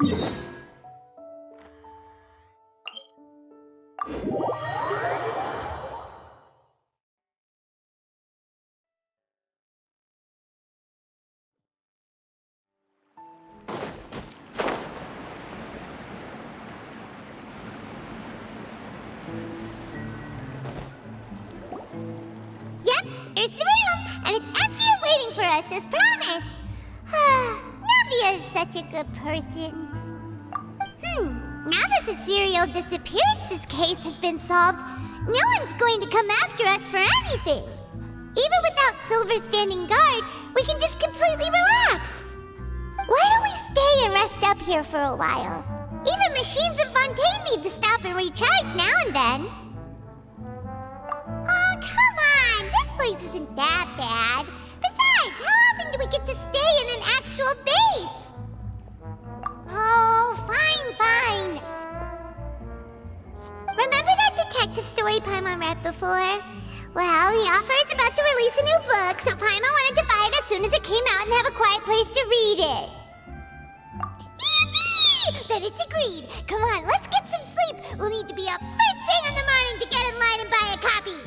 Yep, here's the room, and it's empty and waiting for us as promised. Navia is such a good person. Now that the serial disappearances case has been solved, no one's going to come after us for anything. Even without Silver standing guard, we can just completely relax. Why don't we stay and rest up here for a while? Even machines in Fontaine need to stop and recharge now and then. Oh, come on! This place isn't that bad. Besides, how often do we get to stay in an actual base? Oh, fine. Remember that detective story Paimon read before? Well, the author is about to release a new book, so Paimon wanted to buy it as soon as it came out and have a quiet place to read it. Yippee! Then it's agreed. Come on, let's get some sleep. We'll need to be up first thing in the morning to get in line and buy a copy.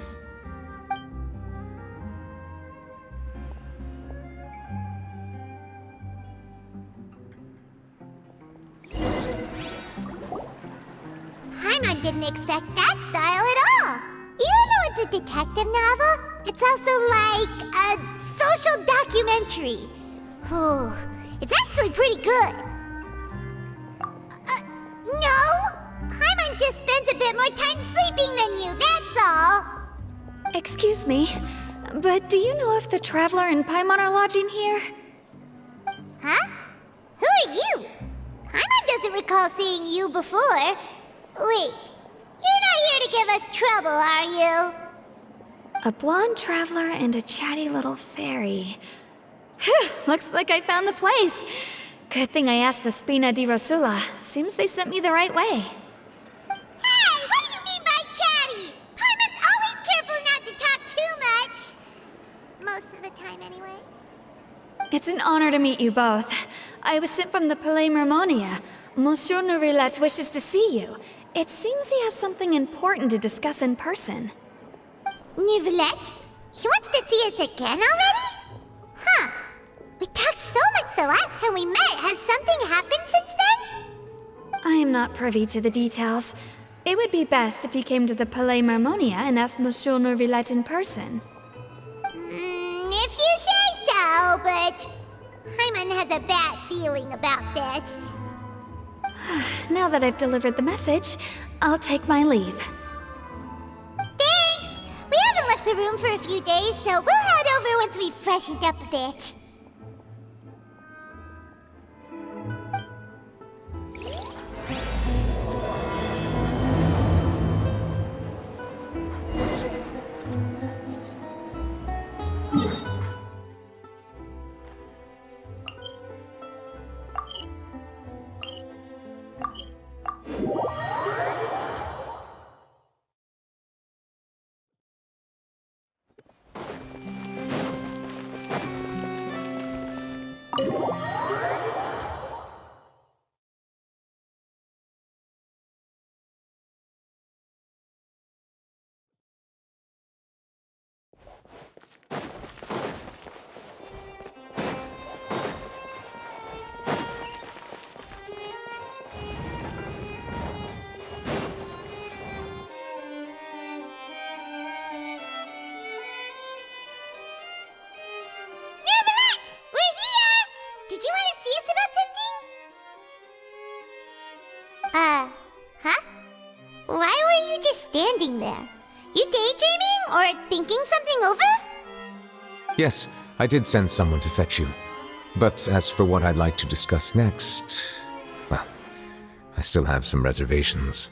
Paimon didn't expect that style at all. Even though it's a detective novel, it's also like a social documentary. Whew, it's actually pretty good. No! Paimon just spends a bit more time sleeping than you, that's all. Excuse me, but do you know if the Traveler and Paimon are lodging here? Huh? Who are you? Paimon doesn't recall seeing you before. Wait, you're not here to give us trouble, are you? A blonde traveler and a chatty little fairy. Phew, looks like I found the place. Good thing I asked the Spina di Rosula. Seems they sent me the right way. Hey, what do you mean by chatty? Paimon's always careful not to talk too much. Most of the time, anyway. It's an honor to meet you both. I was sent from the Palais Mermonia. Monsieur Neuvillette wishes to see you. It seems he has something important to discuss in person. Neuvillette? He wants to see us again already? Huh. We talked so much the last time we met. Has something happened since then? I am not privy to the details. It would be best if you came to the Palais Mermonia and asked Monsieur Neuvillette in person. If you say so, but Paimon has a bad feeling about this. Now that I've delivered the message, I'll take my leave. Thanks! We haven't left the room for a few days, so we'll head over once we've freshened up a bit. Huh? Why were you just standing there? You daydreaming or thinking something over? Yes, I did send someone to fetch you. But as for what I'd like to discuss next, well, I still have some reservations.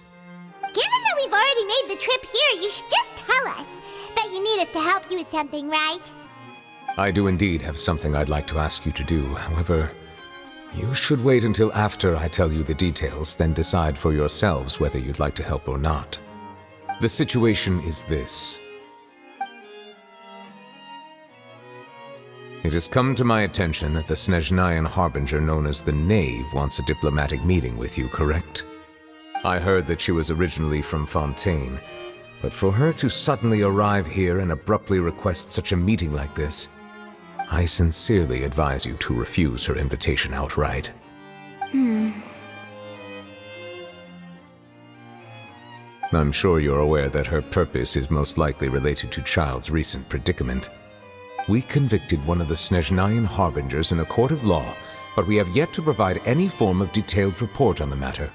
Given that we've already made the trip here, you should just tell us. Bet you need us to help you with something, right? I do indeed have something I'd like to ask you to do. However, you should wait until after I tell you the details, then decide for yourselves whether you'd like to help or not. The situation is this. It has come to my attention that the Snezhnayan Harbinger known as the Knave wants a diplomatic meeting with you, correct? I heard that she was originally from Fontaine, but for her to suddenly arrive here and abruptly request such a meeting like this, I sincerely advise you to refuse her invitation outright. I'm sure you're aware that her purpose is most likely related to Child's recent predicament. We convicted one of the Snezhnayan Harbingers in a court of law, but we have yet to provide any form of detailed report on the matter.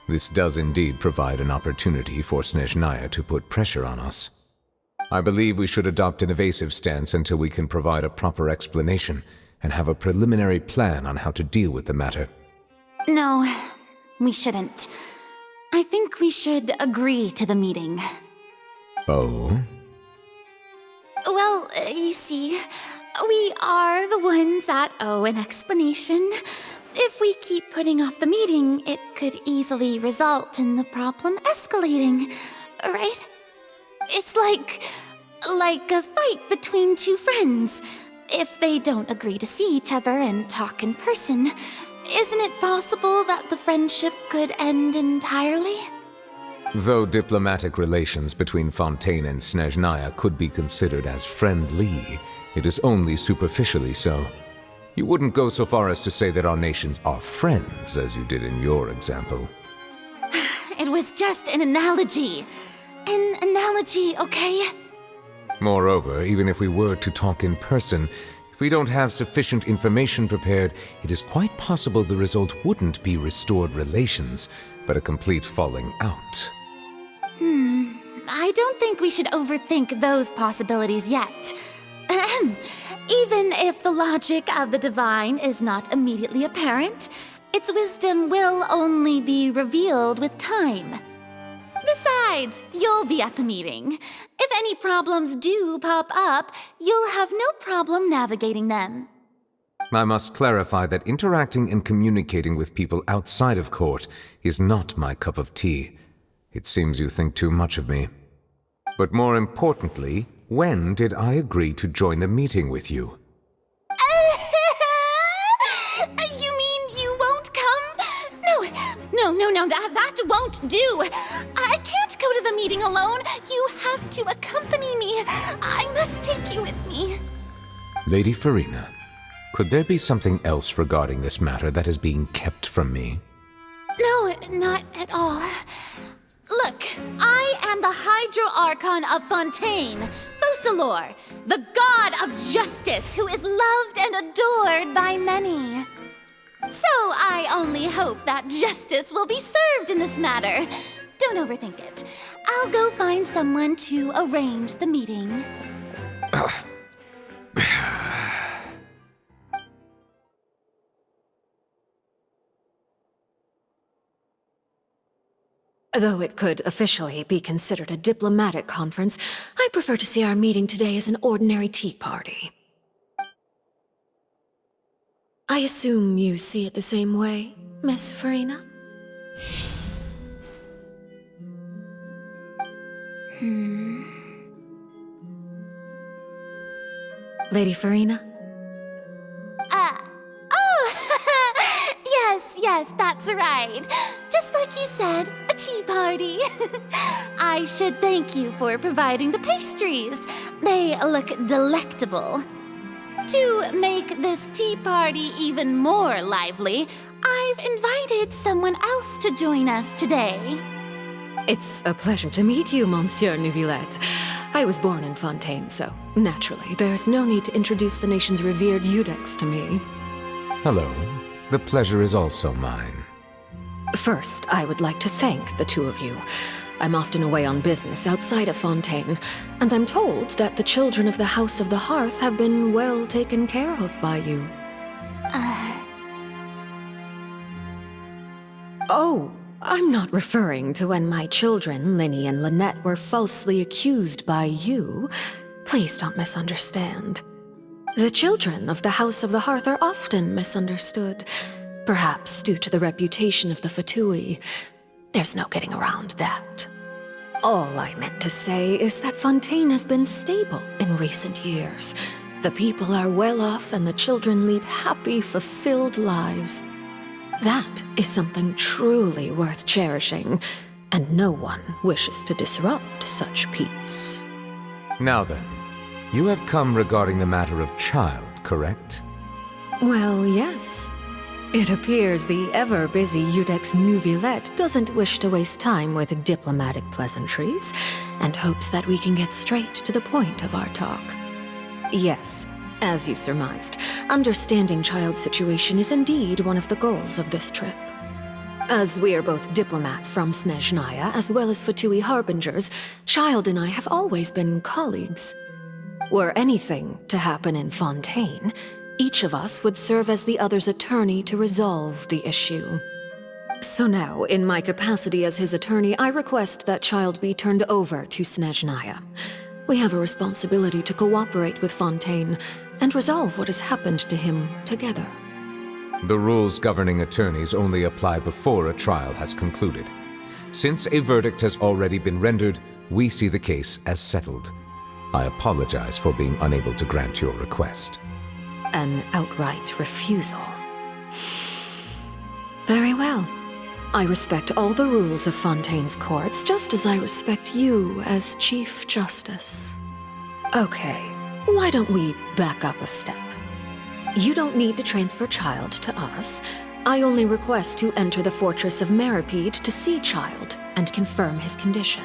This does indeed provide an opportunity for Snezhnaya to put pressure on us. I believe we should adopt an evasive stance until we can provide a proper explanation and have a preliminary plan on how to deal with the matter. No, we shouldn't. I think we should agree to the meeting. Oh? Well, you see, we are the ones that owe an explanation. If we keep putting off the meeting, it could easily result in the problem escalating, right? It's like a fight between two friends. If they don't agree to see each other and talk in person, isn't it possible that the friendship could end entirely? Though diplomatic relations between Fontaine and Snezhnaya could be considered as friendly, it is only superficially so. You wouldn't go so far as to say that our nations are friends, as you did in your example. It was just an analogy. An analogy, okay? Moreover, even if we were to talk in person, if we don't have sufficient information prepared, it is quite possible the result wouldn't be restored relations, but a complete falling out. I don't think we should overthink those possibilities yet. Even if the logic of the divine is not immediately apparent, its wisdom will only be revealed with time. Besides, you'll be at the meeting. If any problems do pop up, you'll have no problem navigating them. I must clarify that interacting and communicating with people outside of court is not my cup of tea. It seems you think too much of me. But more importantly, when did I agree to join the meeting with you? You mean you won't come? No, that won't do. I can't go to the meeting alone. You have to accompany me. I must take you with me. Lady Furina, could there be something else regarding this matter that is being kept from me? No, not at all. Look, I am the Hydro-Archon of Fontaine, Focalors, the god of justice who is loved and adored by many. So I only hope that justice will be served in this matter. Don't overthink it. I'll go find someone to arrange the meeting. Though it could officially be considered a diplomatic conference, I prefer to see our meeting today as an ordinary tea party. I assume you see it the same way, Miss Furina? Lady Furina? Yes, that's right. Just like you said, a tea party. I should thank you for providing the pastries. They look delectable. To make this tea party even more lively, I've invited someone else to join us today. It's a pleasure to meet you, Monsieur Neuvillette. I was born in Fontaine, so naturally, there's no need to introduce the nation's revered Iudex to me. Hello. The pleasure is also mine. First, I would like to thank the two of you. I'm often away on business outside of Fontaine, and I'm told that the children of the House of the Hearth have been well taken care of by you. Oh, I'm not referring to when my children, Linny and Lynette, were falsely accused by you. Please don't misunderstand. The children of the House of the Hearth are often misunderstood, perhaps due to the reputation of the Fatui. There's no getting around that. All I meant to say is that Fontaine has been stable in recent years. The people are well off and the children lead happy, fulfilled lives. That is something truly worth cherishing, and no one wishes to disrupt such peace. Now then, you have come regarding the matter of Child, correct? Well, yes. It appears the ever-busy Iudex Neuvillette doesn't wish to waste time with diplomatic pleasantries, and hopes that we can get straight to the point of our talk. Yes, as you surmised, understanding Child's situation is indeed one of the goals of this trip. As we are both diplomats from Snezhnaya as well as Fatui Harbingers, Child and I have always been colleagues. Were anything to happen in Fontaine, each of us would serve as the other's attorney to resolve the issue. So now, in my capacity as his attorney, I request that Child be turned over to Snezhnaya. We have a responsibility to cooperate with Fontaine and resolve what has happened to him together. The rules governing attorneys only apply before a trial has concluded. Since a verdict has already been rendered, we see the case as settled. I apologize for being unable to grant your request. An outright refusal. Very well. I respect all the rules of Fontaine's courts, just as I respect you as Chief Justice. Okay, why don't we back up a step? You don't need to transfer Child to us. I only request to enter the Fortress of Meripede to see Child and confirm his condition.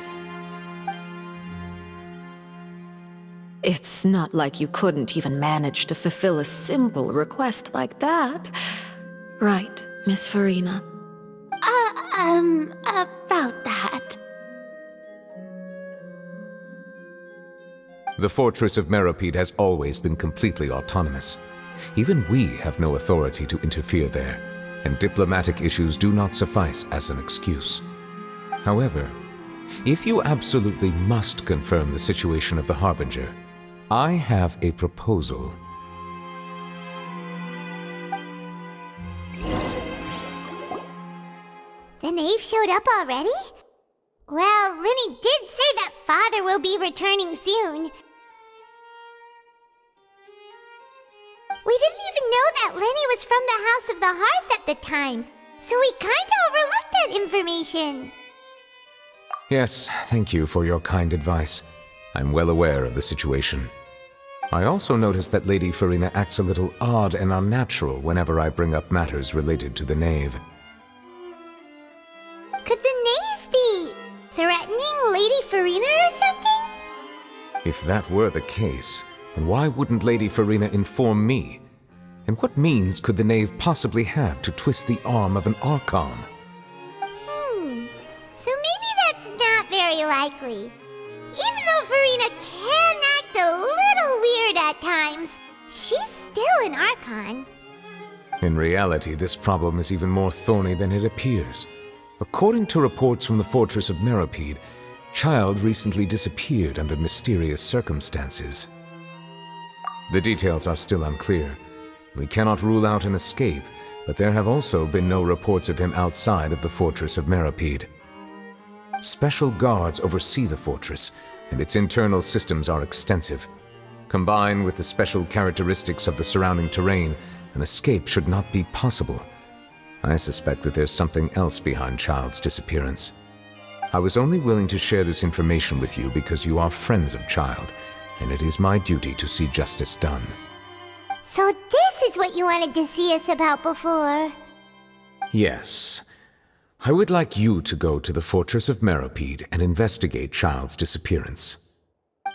It's not like you couldn't even manage to fulfill a simple request like that. Right, Miss Farina? About that. The Fortress of Meripede has always been completely autonomous. Even we have no authority to interfere there, and diplomatic issues do not suffice as an excuse. However, if you absolutely must confirm the situation of the Harbinger, I have a proposal. The knave showed up already? Well, Lenny did say that Father will be returning soon. We didn't even know that Lenny was from the House of the Hearth at the time, so we kinda overlooked that information. Yes, thank you for your kind advice. I'm well aware of the situation. I also noticed that Lady Farina acts a little odd and unnatural whenever I bring up matters related to the knave. Could the knave be threatening Lady Farina or something? If that were the case, then why wouldn't Lady Farina inform me? And what means could the knave possibly have to twist the arm of an Archon? So maybe that's not very likely. Even though Farina can act a little weird at times, she's still an Archon. In reality, this problem is even more thorny than it appears. According to reports from the Fortress of Meripede, Child recently disappeared under mysterious circumstances. The details are still unclear. We cannot rule out an escape, but there have also been no reports of him outside of the Fortress of Meripede. Special guards oversee the fortress, and its internal systems are extensive. Combined with the special characteristics of the surrounding terrain, an escape should not be possible. I suspect that there's something else behind Child's disappearance. I was only willing to share this information with you because you are friends of Child, and it is my duty to see justice done. So this is what you wanted to see us about before. Yes. I would like you to go to the Fortress of Meripede and investigate Child's disappearance.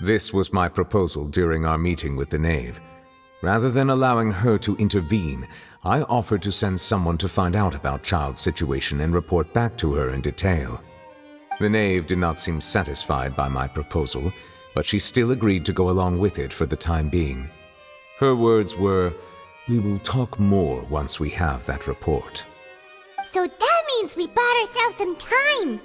This was my proposal during our meeting with the knave. Rather than allowing her to intervene, I offered to send someone to find out about Child's situation and report back to her in detail. The knave did not seem satisfied by my proposal, but she still agreed to go along with it for the time being. Her words were, "We will talk more once we have that report." So that means we bought ourselves some time.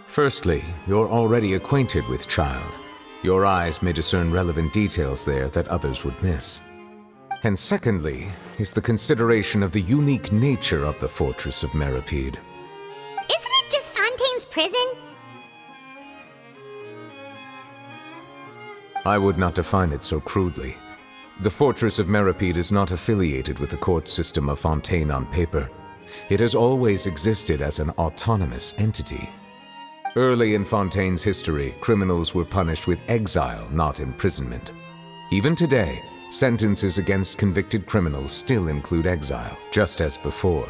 Firstly, you're already acquainted with Child. Your eyes may discern relevant details there that others would miss. And secondly, is the consideration of the unique nature of the Fortress of Meripede. Isn't it just Fontaine's prison? I would not define it so crudely. The Fortress of Meripede is not affiliated with the court system of Fontaine on paper. It has always existed as an autonomous entity. Early in Fontaine's history, criminals were punished with exile, not imprisonment. Even today, sentences against convicted criminals still include exile, just as before.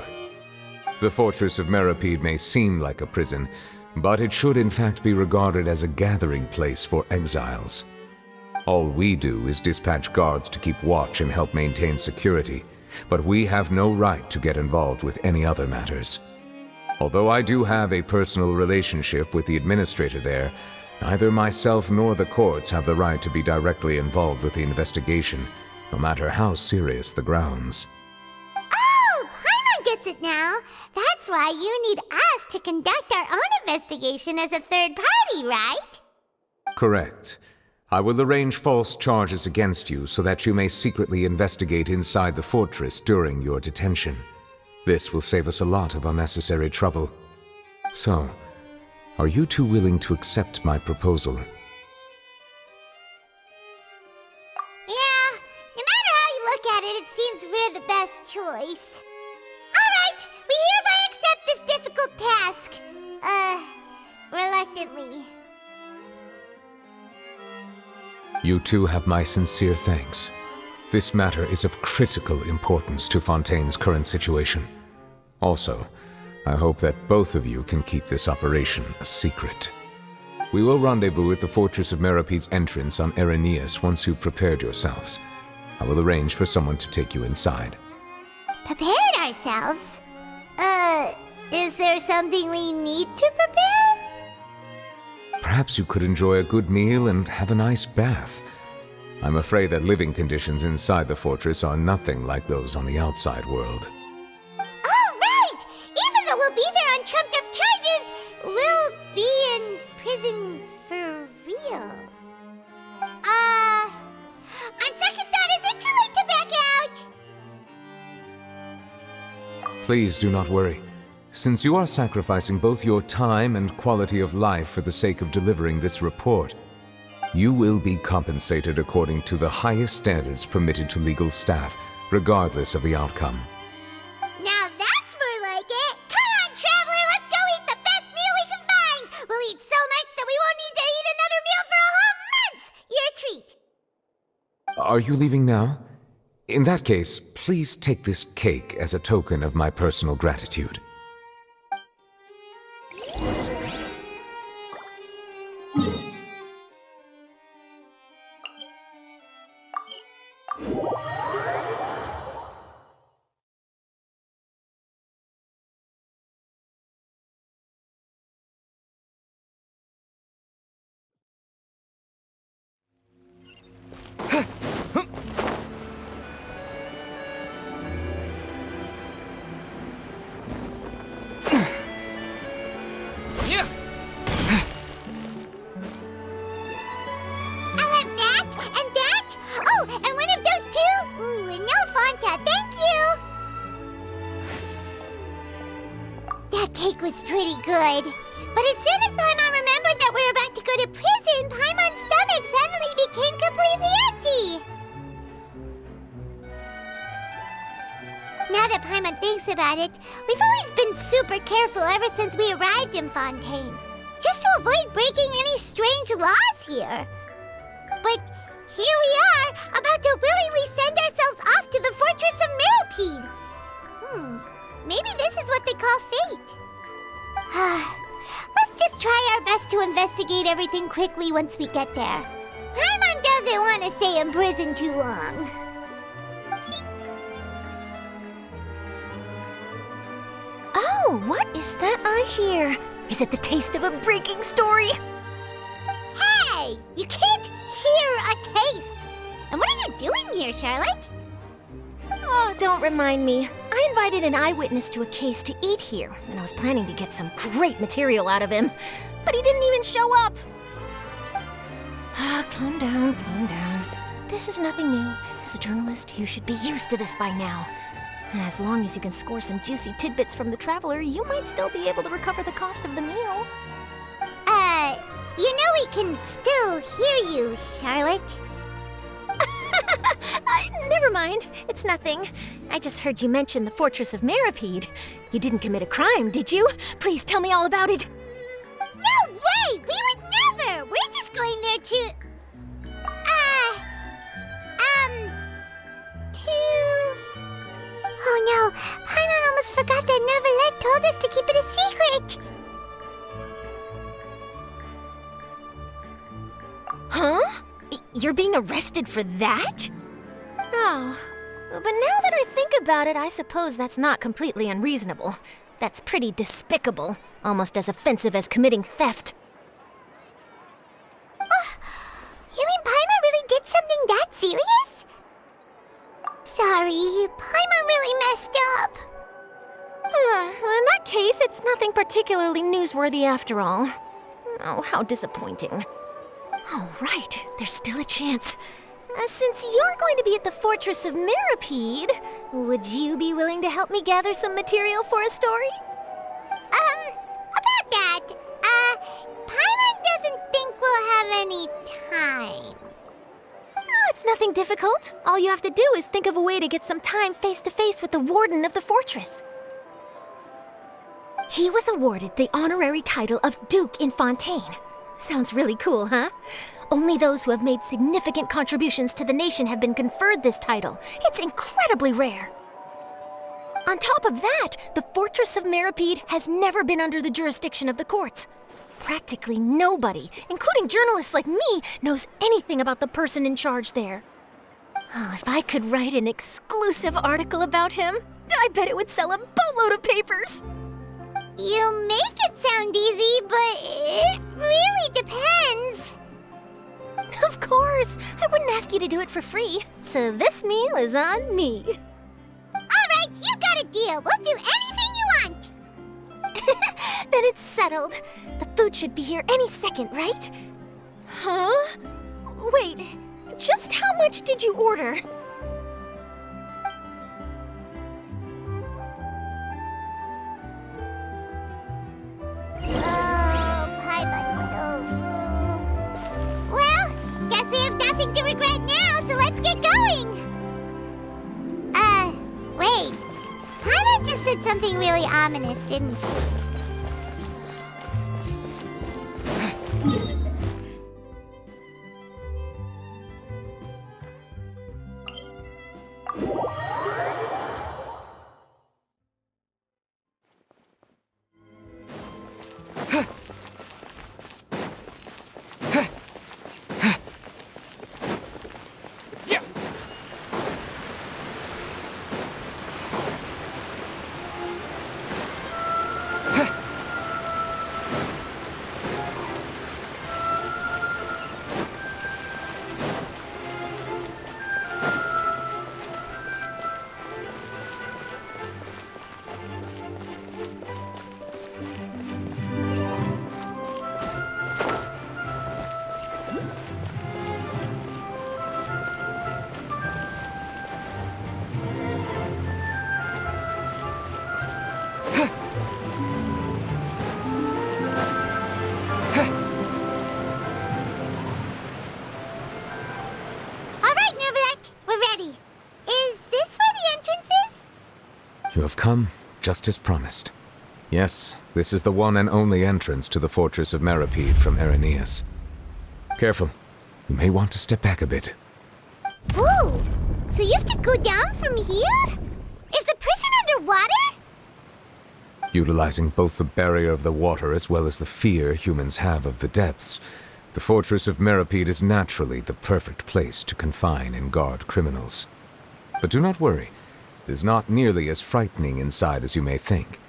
The Fortress of Meripede may seem like a prison, but it should in fact be regarded as a gathering place for exiles. All we do is dispatch guards to keep watch and help maintain security, but we have no right to get involved with any other matters. Although I do have a personal relationship with the administrator there, neither myself nor the courts have the right to be directly involved with the investigation, no matter how serious the grounds. Oh, Paimon gets it now. That's why you need us to conduct our own investigation as a third party, right? Correct. I will arrange false charges against you so that you may secretly investigate inside the fortress during your detention. This will save us a lot of unnecessary trouble. So, are you two willing to accept my proposal? Yeah, no matter how you look at it, it seems we're the best choice. Alright, we hereby accept this difficult task. Reluctantly. You two have my sincere thanks. This matter is of critical importance to Fontaine's current situation. Also, I hope that both of you can keep this operation a secret. We will rendezvous at the Fortress of Meripede's entrance on Erineus once you've prepared yourselves. I will arrange for someone to take you inside. Prepared ourselves? Is there something we need to prepare? Perhaps you could enjoy a good meal and have a nice bath. I'm afraid that living conditions inside the fortress are nothing like those on the outside world. Oh, right! Even though we'll be there on trumped-up charges, we'll be in prison for real. On second thought, is it too late to back out? Please do not worry. Since you are sacrificing both your time and quality of life for the sake of delivering this report, you will be compensated according to the highest standards permitted to legal staff, regardless of the outcome. Now that's more like it! Come on, Traveler, let's go eat the best meal we can find! We'll eat so much that we won't need to eat another meal for a whole month! Your treat! Are you leaving now? In that case, please take this cake as a token of my personal gratitude. I'll have that, and that! Oh, and one of those too! Ooh, and no Fanta, thank you! That cake was pretty good. But as soon as Paimon remembered that we were about to go to prison, Paimon's stomach suddenly became completely empty! Now that Paimon thinks about it, we've always been super careful ever since we arrived in Fontaine. Just to avoid breaking any strange laws here. But here we are, about to willingly send ourselves off to the Fortress of Meripede. Maybe this is what they call fate. Let's just try our best to investigate everything quickly once we get there. Paimon doesn't want to stay in prison too long. Oh, what is that I hear? Is it the taste of a breaking story? Hey! You can't hear a taste! And what are you doing here, Charlotte? Oh, don't remind me. I invited an eyewitness to a case to eat here, and I was planning to get some great material out of him. But he didn't even show up. Calm down, calm down. This is nothing new. As a journalist, you should be used to this by now. As long as you can score some juicy tidbits from the Traveler, you might still be able to recover the cost of the meal. You know we can still hear you, Charlotte. Never mind. It's nothing. I just heard you mention the Fortress of Meripede. You didn't commit a crime, did you? Please tell me all about it. No way! We would never! We're just going there to... Oh no, Paimon almost forgot that Neuvillette told us to keep it a secret! Huh? You're being arrested for that? Oh. But now that I think about it, I suppose that's not completely unreasonable. That's pretty despicable, almost as offensive as committing theft. You mean Paimon really did something that serious? Sorry, Paimon really messed up. Well, in that case, it's nothing particularly newsworthy after all. Oh, how disappointing. Oh, right, there's still a chance. Since you're going to be at the Fortress of Meripede, would you be willing to help me gather some material for a story? About that, Paimon doesn't think we'll have any time. Oh, it's nothing difficult. All you have to do is think of a way to get some time face-to-face with the warden of the fortress. He was awarded the honorary title of Duke in Fontaine. Sounds really cool, huh? Only those who have made significant contributions to the nation have been conferred this title. It's incredibly rare. On top of that, the Fortress of Meripede has never been under the jurisdiction of the courts. Practically nobody, including journalists like me, knows anything about the person in charge there. Oh, if I could write an exclusive article about him, I bet it would sell a boatload of papers. You make it sound easy, but it really depends. Of course, I wouldn't ask you to do it for free, so this meal is on me. All right, you got a deal. We'll do anything you want. Then it's settled. The food should be here any second, right? Huh? Wait, just how much did you order? Oh, Paimon's so full. Well, guess we have nothing to regret now, so let's get going. Wait. Paimon just said something really ominous, didn't she? You have come, just as promised. Yes, this is the one and only entrance to the Fortress of Meripede from Erineus. Careful. You may want to step back a bit. Whoa! So you have to go down from here? Is the prison underwater? Utilizing both the barrier of the water as well as the fear humans have of the depths, the Fortress of Meripede is naturally the perfect place to confine and guard criminals. But do not worry. It is not nearly as frightening inside as you may think.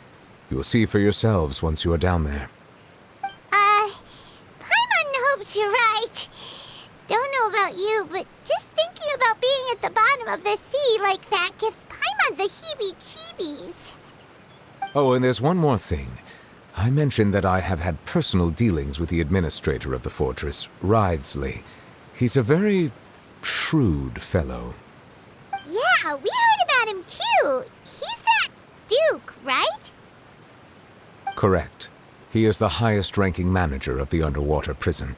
You will see for yourselves once you are down there. Paimon hopes you're right. Don't know about you, but just thinking about being at the bottom of the sea like that gives Paimon the heebie-jeebies. Oh, and there's one more thing. I mentioned that I have had personal dealings with the administrator of the fortress, Wriothesley. He's a very shrewd fellow. Yeah, we heard about him too. He's that Duke, right? Correct. He is the highest-ranking manager of the underwater prison.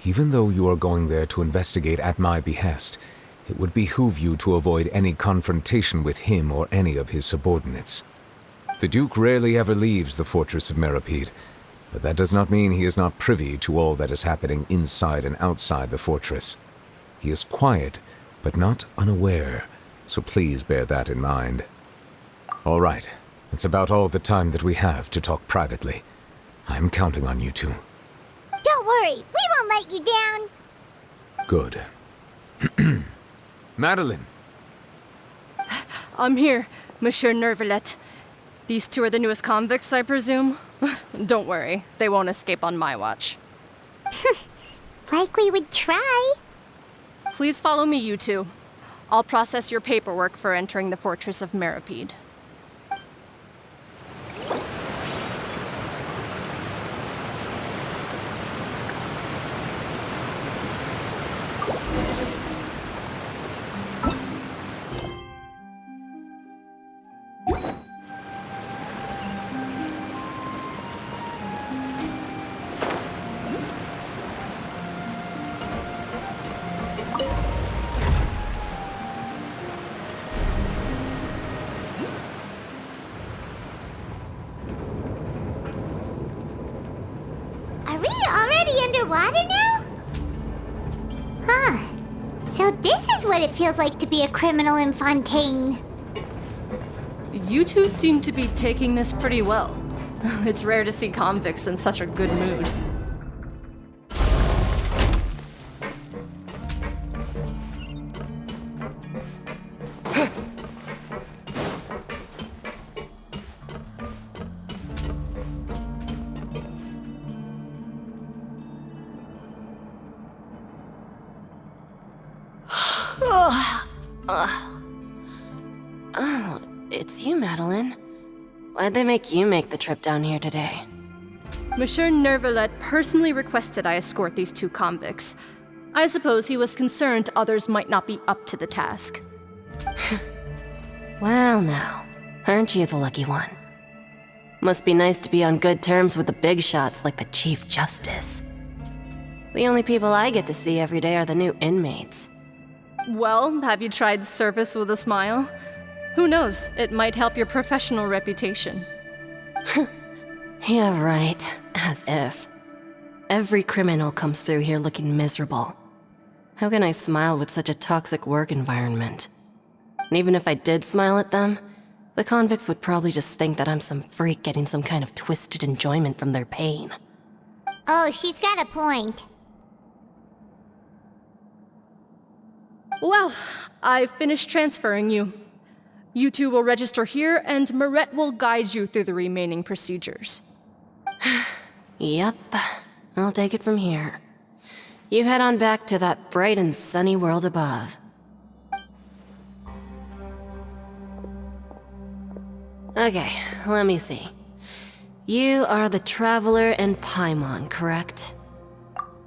Even though you are going there to investigate at my behest, it would behoove you to avoid any confrontation with him or any of his subordinates. The Duke rarely ever leaves the fortress of Meripede, but that does not mean he is not privy to all that is happening inside and outside the fortress. He is quiet, but not unaware, so please bear that in mind. All right, it's about all the time that we have to talk privately. I'm counting on you two. Don't worry, we won't let you down. Good. Madeline! I'm here, Monsieur Nervalet. These two are the newest convicts, I presume? Don't worry, they won't escape on my watch. Like we would try. Please follow me, you two. I'll process your paperwork for entering the Fortress of Meripede. Are we already underwater now? Huh. So this is what it feels like to be a criminal in Fontaine. You two seem to be taking this pretty well. It's rare to see convicts in such a good mood. Oh, it's you, Madeline. Why'd they make you make the trip down here today? Monsieur Nervalet personally requested I escort these two convicts. I suppose he was concerned others might not be up to the task. Well now, aren't you the lucky one? Must be nice to be on good terms with the big shots like the Chief Justice. The only people I get to see every day are the new inmates. Well, have you tried service with a smile? Who knows, it might help your professional reputation. Yeah, right. As if. Every criminal comes through here looking miserable. How can I smile with such a toxic work environment? And even if I did smile at them, the convicts would probably just think that I'm some freak getting some kind of twisted enjoyment from their pain. Oh, she's got a point. Well, I've finished transferring you. You two will register here, and Marette will guide you through the remaining procedures. Yep, I'll take it from here. You head on back to that bright and sunny world above. Okay, let me see. You are the Traveler and Paimon, correct?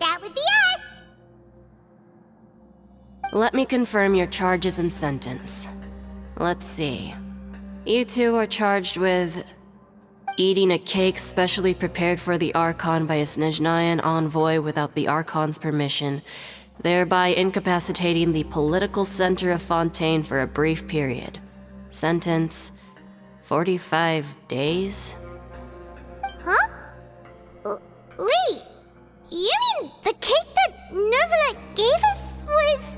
That would be us. Let me confirm your charges and sentence. Let's see. You two are charged with eating a cake specially prepared for the Archon by a Snezhnayan envoy without the Archon's permission, thereby incapacitating the political center of Fontaine for a brief period. Sentence: 45 days? Huh? Wait, you mean the cake that Nervalet gave us was...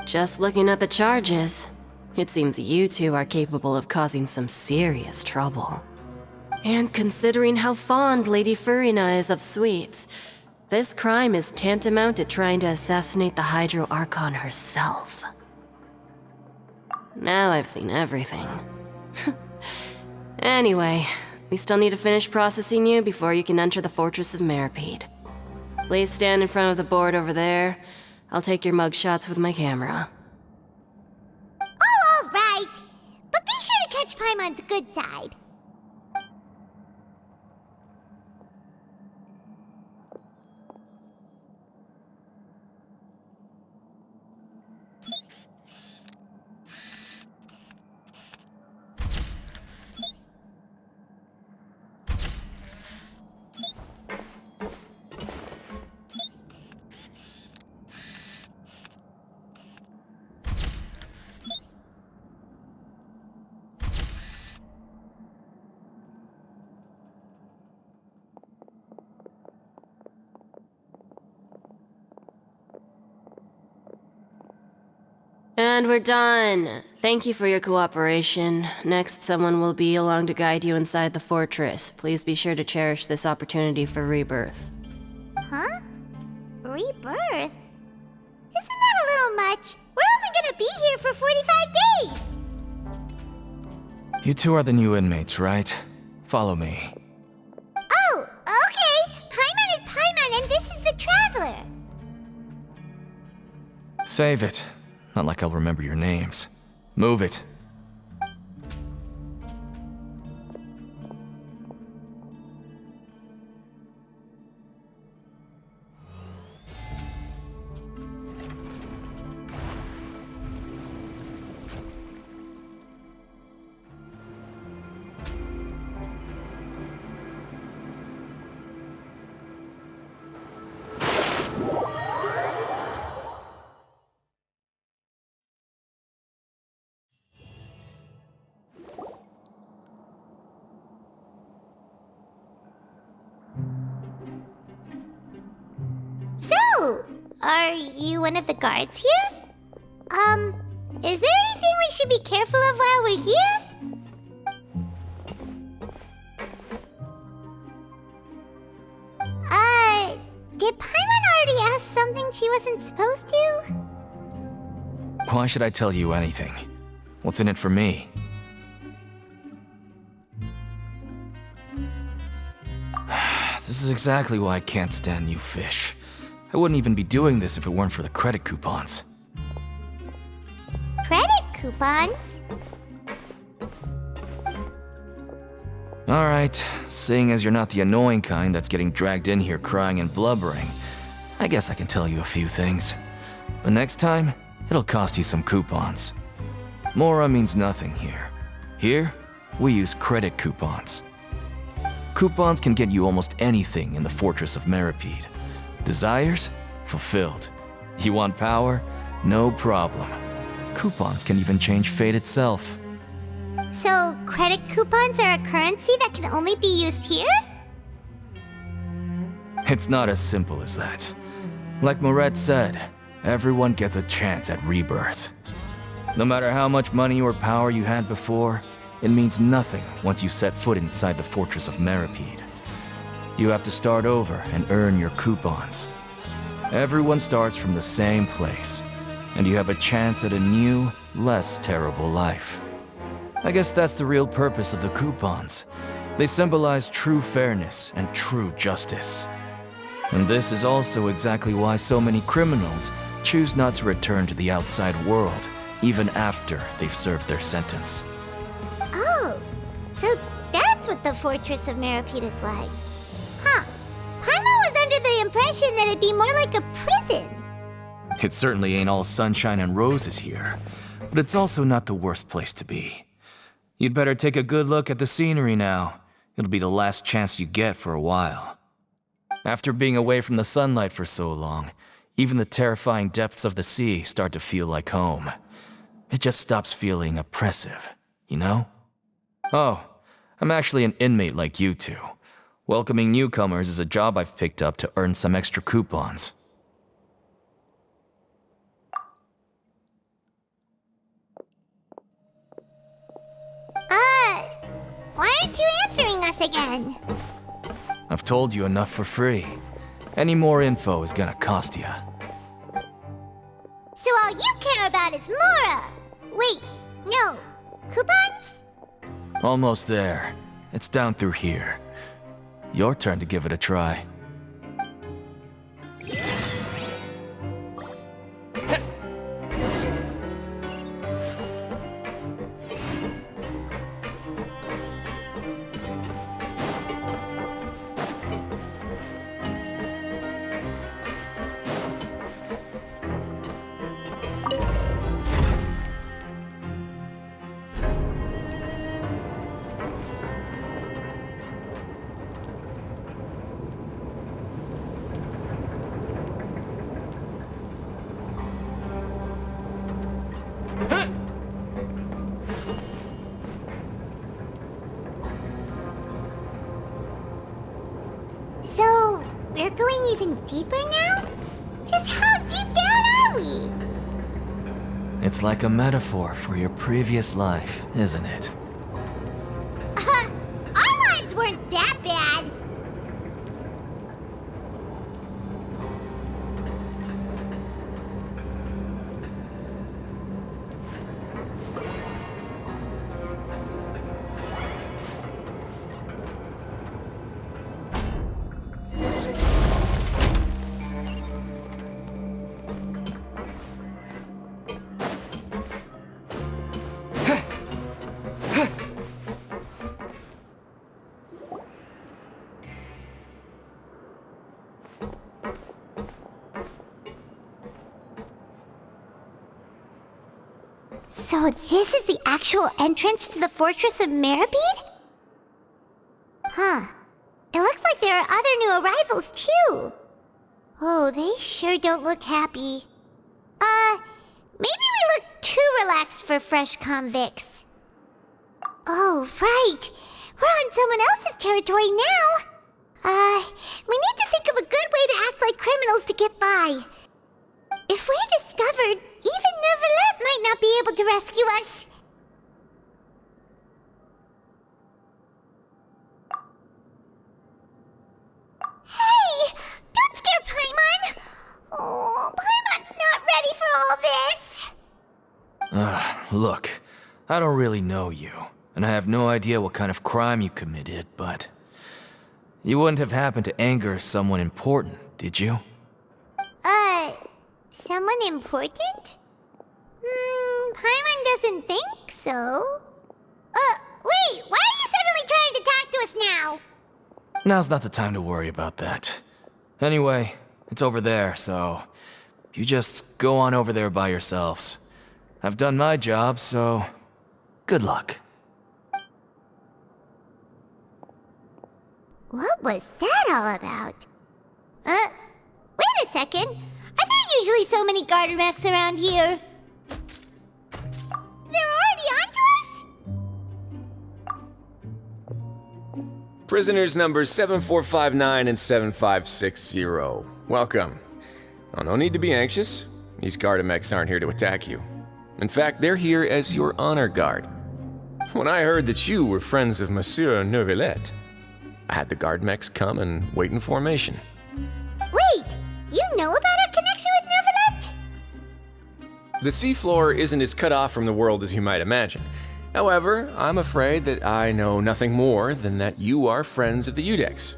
Just looking at the charges, it seems you two are capable of causing some serious trouble. And considering how fond Lady Furina is of sweets, this crime is tantamount to trying to assassinate the Hydro Archon herself. Now I've seen everything. Anyway, we still need to finish processing you before you can enter the Fortress of Meripede. Please stand in front of the board over there. I'll take your mugshots with my camera. Oh, all right. But be sure to catch Paimon's good side. And we're done. Thank you for your cooperation. Next, someone will be along to guide you inside the fortress. Please be sure to cherish this opportunity for rebirth. Huh? Rebirth? Isn't that a little much? We're only gonna be here for 45 days! You two are the new inmates, right? Follow me. Oh, okay! Paimon is Paimon and this is the Traveler! Save it. Not like I'll remember your names. Move it. So, are you one of the guards here? Is there anything we should be careful of while we're here? Did Paimon already ask something she wasn't supposed to? Why should I tell you anything? What's in it for me? This is exactly why I can't stand new fish. I wouldn't even be doing this if it weren't for the credit coupons. Credit coupons? Alright, seeing as you're not the annoying kind that's getting dragged in here crying and blubbering, I guess I can tell you a few things. But next time, it'll cost you some coupons. Mora means nothing here. Here, we use credit coupons. Coupons can get you almost anything in the Fortress of Meripede. Desires? Fulfilled. You want power? No problem. Coupons can even change fate itself. So, credit coupons are a currency that can only be used here? It's not as simple as that. Like Moret said, everyone gets a chance at rebirth. No matter how much money or power you had before, it means nothing once you set foot inside the Fortress of Meripede. You have to start over and earn your coupons. Everyone starts from the same place, and you have a chance at a new, less terrible life. I guess that's the real purpose of the coupons. They symbolize true fairness and true justice. And this is also exactly why so many criminals choose not to return to the outside world, even after they've served their sentence. Oh, so that's what the Fortress of Meripede is like. Huh. Paimon was under the impression that it'd be more like a prison. It certainly ain't all sunshine and roses here, but it's also not the worst place to be. You'd better take a good look at the scenery now. It'll be the last chance you get for a while. After being away from the sunlight for so long, even the terrifying depths of the sea start to feel like home. It just stops feeling oppressive, you know? Oh, I'm actually an inmate like you two. Welcoming newcomers is a job I've picked up to earn some extra coupons. Why aren't you answering us again? I've told you enough for free. Any more info is gonna cost you. So all you care about is Mora! Wait, no. Coupons? Almost there. It's down through here. Your turn to give it a try. So, we're going even deeper now? Just how deep down are we? It's like a metaphor for your previous life, isn't it? Our lives weren't that bad. So this is the actual entrance to the Fortress of Meribed? Huh. It looks like there are other new arrivals, too. Oh, they sure don't look happy. Maybe we look too relaxed for fresh convicts. Oh, right. We're on someone else's territory now. We need to think of a good way to act like criminals to get by. If we're discovered, even Neuvillette might not be able to rescue us. Hey! Don't scare Paimon! Oh, Paimon's not ready for all this. Look, I don't really know you, and I have no idea what kind of crime you committed, but you wouldn't have happened to anger someone important, did you? Someone important? Paimon doesn't think so. Wait, why are you suddenly trying to talk to us now? Now's not the time to worry about that. Anyway, it's over there, so you just go on over there by yourselves. I've done my job, so good luck. What was that all about? Wait a second. Are there usually so many Gardermechs around here? They're already onto us? Prisoners numbers 7459 and 7560. Welcome. Oh, no need to be anxious. These Gardermechs aren't here to attack you. In fact, they're here as your honor guard. When I heard that you were friends of Monsieur Neuvillette, I had the Gardermechs come and wait in formation. Wait! You know about our connection with Neuvillette? The seafloor isn't as cut off from the world as you might imagine. However, I'm afraid that I know nothing more than that you are friends of the Iudex.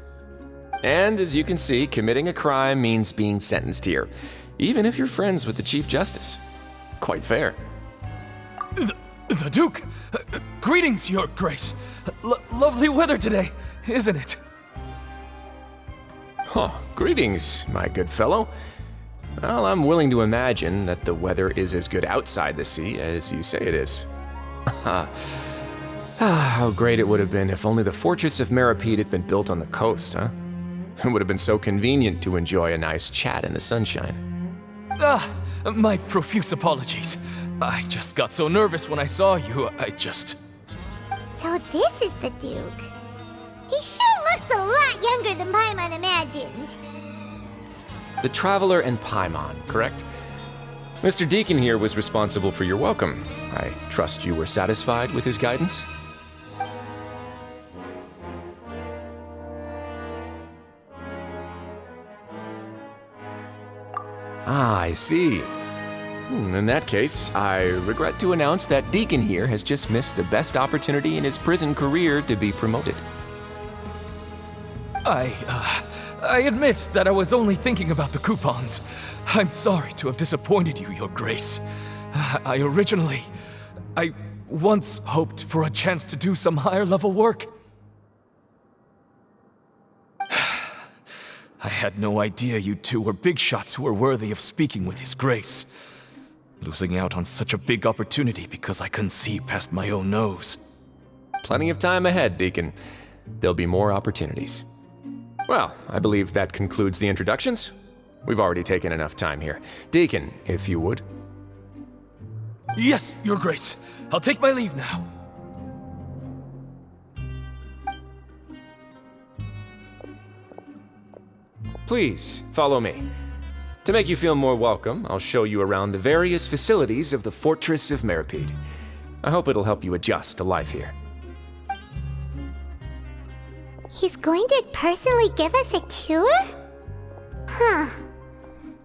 And as you can see, committing a crime means being sentenced here, even if you're friends with the Chief Justice. Quite fair. The Duke! Greetings, Your Grace! Lovely weather today, isn't it? Oh, greetings, my good fellow. Well, I'm willing to imagine that the weather is as good outside the sea as you say it is. How great it would have been if only the Fortress of Meribed had been built on the coast, huh? It would have been so convenient to enjoy a nice chat in the sunshine. My profuse apologies. I just got so nervous when I saw you, So this is the Duke. He sure looks a lot younger than Paimon imagined. The Traveler and Paimon, correct? Mr. Deacon here was responsible for your welcome. I trust you were satisfied with his guidance? Ah, I see. In that case, I regret to announce that Deacon here has just missed the best opportunity in his prison career to be promoted. I admit that I was only thinking about the coupons. I'm sorry to have disappointed you, Your Grace. I once hoped for a chance to do some higher-level work. I had no idea you two were big shots who were worthy of speaking with His Grace. Losing out on such a big opportunity because I couldn't see past my own nose. Plenty of time ahead, Deacon. There'll be more opportunities. Well, I believe that concludes the introductions. We've already taken enough time here. Deacon, if you would. Yes, Your Grace. I'll take my leave now. Please, follow me. To make you feel more welcome, I'll show you around the various facilities of the Fortress of Meripede. I hope it'll help you adjust to life here. He's going to personally give us a cure? Huh.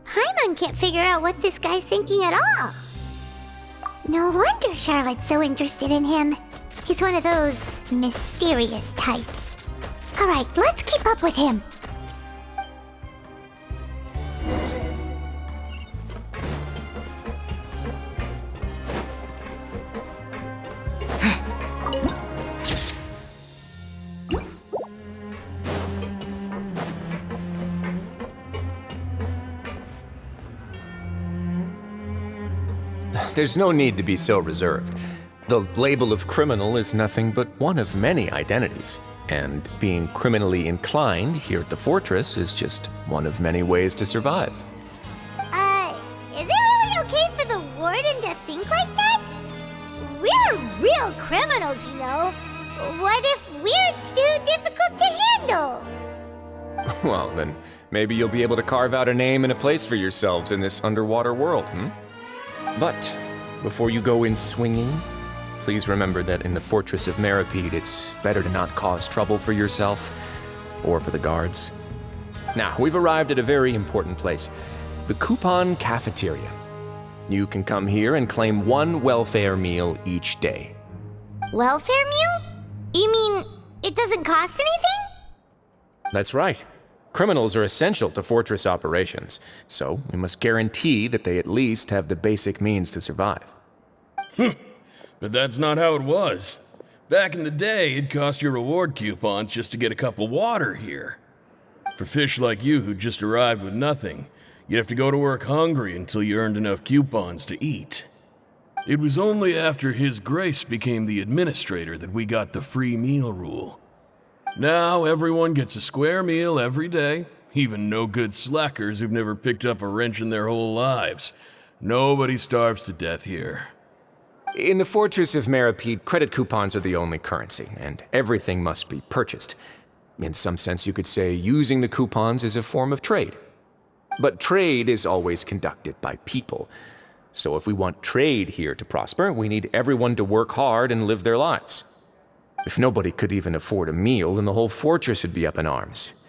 Paimon can't figure out what this guy's thinking at all. No wonder Charlotte's so interested in him. He's one of those mysterious types. Alright, let's keep up with him. There's no need to be so reserved. The label of criminal is nothing but one of many identities, and being criminally inclined here at the Fortress is just one of many ways to survive. Is it really okay for the Warden to think like that? We're real criminals, you know. What if we're too difficult to handle? Well, then maybe you'll be able to carve out a name and a place for yourselves in this underwater world, But before you go in swinging, please remember that in the Fortress of Meripede, it's better to not cause trouble for yourself or for the guards. Now, we've arrived at a very important place, the Coupon Cafeteria. You can come here and claim one welfare meal each day. Welfare meal? You mean it doesn't cost anything? That's right. Criminals are essential to Fortress operations, so we must guarantee that they at least have the basic means to survive. But that's not how it was. Back in the day, it cost your reward coupons just to get a cup of water here. For fish like you who just arrived with nothing, you'd have to go to work hungry until you earned enough coupons to eat. It was only after His Grace became the administrator that we got the free meal rule. Now everyone gets a square meal every day, even no-good slackers who've never picked up a wrench in their whole lives. Nobody starves to death here. In the Fortress of Meripede, credit coupons are the only currency, and everything must be purchased. In some sense, you could say using the coupons is a form of trade. But trade is always conducted by people. So if we want trade here to prosper, we need everyone to work hard and live their lives. If nobody could even afford a meal, then the whole fortress would be up in arms.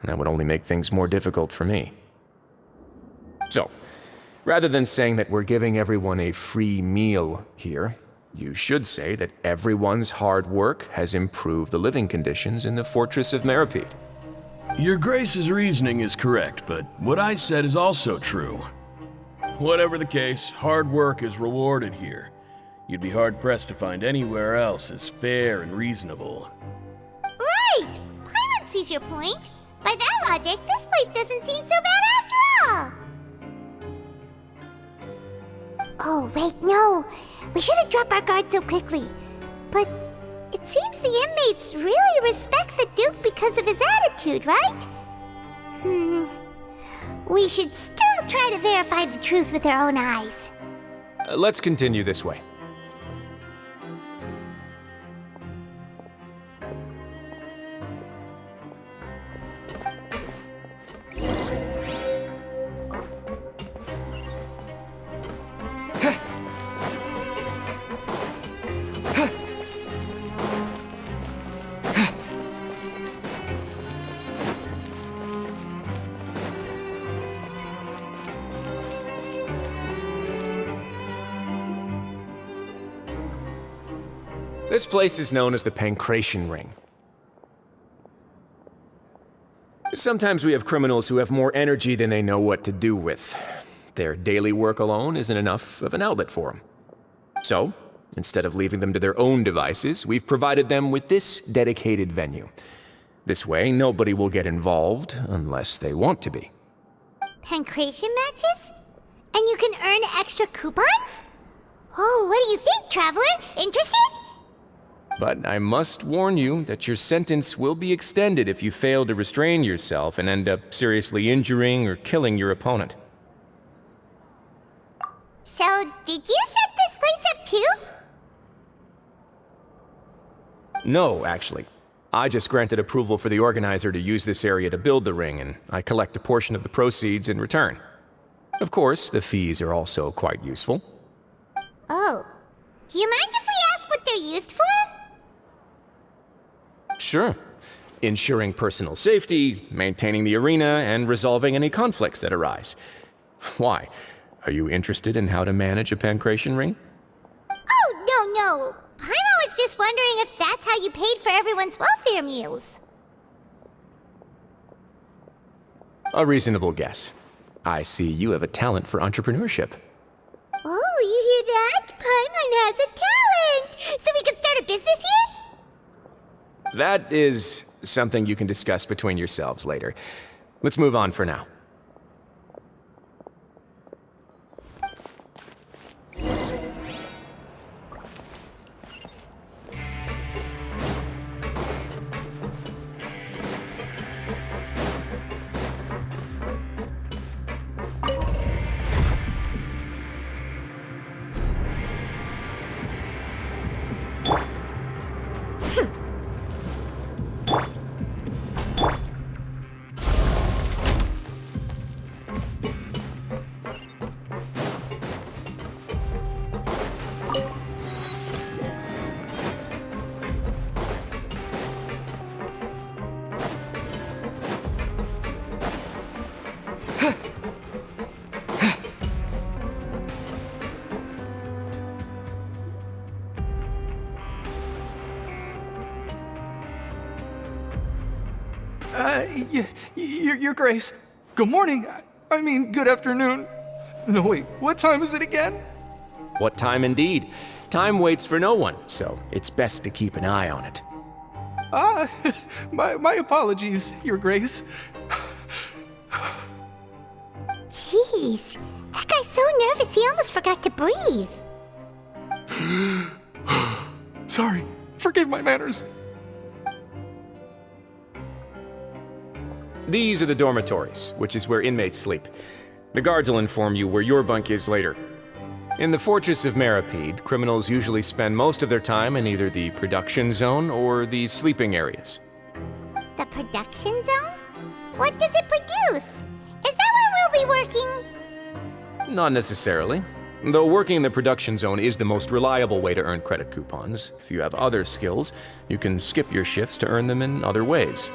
And that would only make things more difficult for me. So, rather than saying that we're giving everyone a free meal here, you should say that everyone's hard work has improved the living conditions in the Fortress of Meripede. Your Grace's reasoning is correct, but what I said is also true. Whatever the case, hard work is rewarded here. You'd be hard-pressed to find anywhere else as fair and reasonable. Right! Paimon sees your point. By that logic, this place doesn't seem so bad after all. Oh, wait, no. We shouldn't drop our guard so quickly. But it seems the inmates really respect the Duke because of his attitude, right? We should still try to verify the truth with our own eyes. Let's continue this way. This place is known as the Pancration Ring. Sometimes we have criminals who have more energy than they know what to do with. Their daily work alone isn't enough of an outlet for them. So, instead of leaving them to their own devices, we've provided them with this dedicated venue. This way, nobody will get involved unless they want to be. Pancration matches? And you can earn extra coupons? Oh, what do you think, Traveler? Interested? But I must warn you that your sentence will be extended if you fail to restrain yourself and end up seriously injuring or killing your opponent. So, did you set this place up too? No, actually. I just granted approval for the organizer to use this area to build the ring, and I collect a portion of the proceeds in return. Of course, the fees are also quite useful. Oh. Do you mind if we ask what they're used for? Sure. Ensuring personal safety, maintaining the arena, and resolving any conflicts that arise. Why? Are you interested in how to manage a pancration ring? Oh, no. Paimon was just wondering if that's how you paid for everyone's welfare meals. A reasonable guess. I see you have a talent for entrepreneurship. Oh, you hear that? Paimon has a talent! So we can start a business here? That is something you can discuss between yourselves later. Let's move on for now. Your Grace. Good morning. I mean, good afternoon. No, wait, what time is it again? What time indeed? Time waits for no one, so it's best to keep an eye on it. My apologies, Your Grace. Jeez. That guy's so nervous he almost forgot to breathe. Sorry, forgive my manners. These are the dormitories, which is where inmates sleep. The guards will inform you where your bunk is later. In the Fortress of Meripede, criminals usually spend most of their time in either the production zone or the sleeping areas. The production zone? What does it produce? Is that where we'll be working? Not necessarily. Though working in the production zone is the most reliable way to earn credit coupons, if you have other skills, you can skip your shifts to earn them in other ways.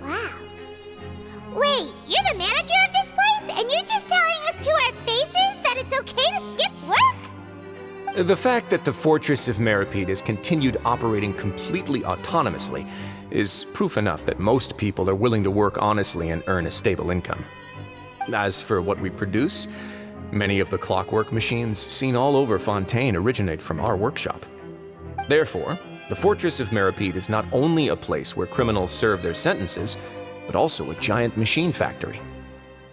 Wow. Wait, you're the manager of this place, and you're just telling us to our faces that it's okay to skip work? The fact that the Fortress of Meripede has continued operating completely autonomously is proof enough that most people are willing to work honestly and earn a stable income. As for what we produce, many of the clockwork machines seen all over Fontaine originate from our workshop. Therefore, the Fortress of Meripede is not only a place where criminals serve their sentences, but also a giant machine factory.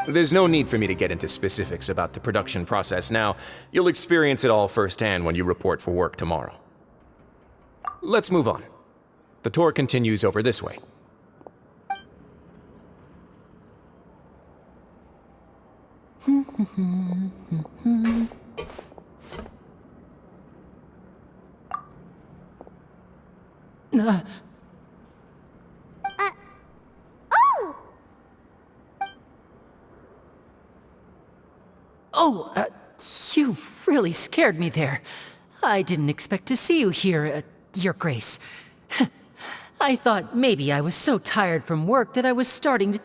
There's no need for me to get into specifics about the production process now. You'll experience it all firsthand when you report for work tomorrow. Let's move on. The tour continues over this way. You really scared me there. I didn't expect to see you here, Your Grace. I thought maybe I was so tired from work that I was starting to